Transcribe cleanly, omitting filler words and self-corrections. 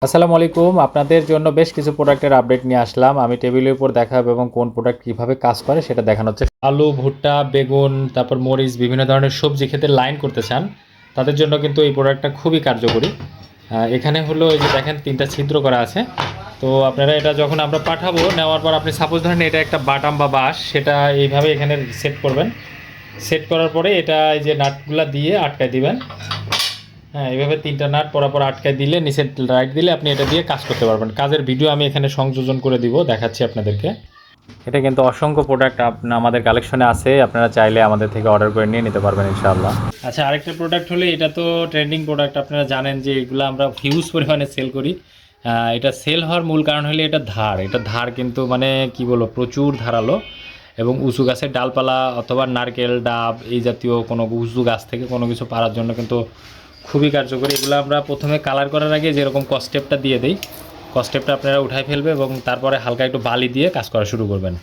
আসসালামু আলাইকুম। আপনাদের জন্য বেশ কিছু প্রোডাক্টের আপডেট নিয়ে আসলাম। আমি টেবিলের উপর দেখাবো এবং কোন প্রোডাক্ট কিভাবে কাজ করে সেটা দেখানো হচ্ছে। আলু, ভুট্টা, বেগুন, তারপর মরিচ, বিভিন্ন ধরনের সবজি খেতে লাইন করতে চান, তাদের জন্য কিন্তু এই প্রোডাক্টটা খুবই কার্যকরী। এখানে হলো এই যে দেখেন ৩টা ছিদ্র করা আছে। তো আপনারা এটা যখন আমরা পাঠাবো, নেওয়ার পর আপনি সাপোজ ধরেন এটা একটা বাটাম বা বাঁশ, সেটা এইভাবে এখানে সেট করবেন। সেট করার পরে এটা এই যে নাটগুলা দিয়ে আটকায় দিবেন। হ্যাঁ, এইভাবে ৩টা নাট পরাপর আটকায় দিলে নিচে রাইট দিলে আপনি এটা দিয়ে কাজ করতে পারবেন। কাজের ভিডিও আমি এখানে সংযোজন করে দিব, দেখাচ্ছি আপনাদেরকে। এটা কিন্তু অসংখ্য প্রোডাক্ট আমাদের কালেকশনে আছে, আপনারা চাইলে আমাদের থেকে অর্ডার করে নিয়ে নিতে পারবেন ইনশাআল্লাহ। আচ্ছা, আরেকটা প্রোডাক্ট হলে, এটা তো ট্রেন্ডিং প্রোডাক্ট, আপনারা জানেন যে এগুলো আমরা হিউজ পরিমাণে সেল করি। এটা সেল হওয়ার মূল কারণ হলে এটা ধার কিন্তু মানে কি বলবো, প্রচুর ধারালো এবং উঁচু গাছের ডালপালা অথবা নারকেল, ডাব এই জাতীয় কোনো উঁচু গাছ থেকে কোনো কিছু পারার জন্য কিন্তু খুবই কার্যকরী। এগুলো আমরা প্রথমে কালার করার আগে যেরকম কস্টেপটা দিয়ে দিই, কস্টেপটা আপনারা উঠাই ফেলবে এবং তারপরে হালকা একটু বালি দিয়ে কাজ করা শুরু করবেন।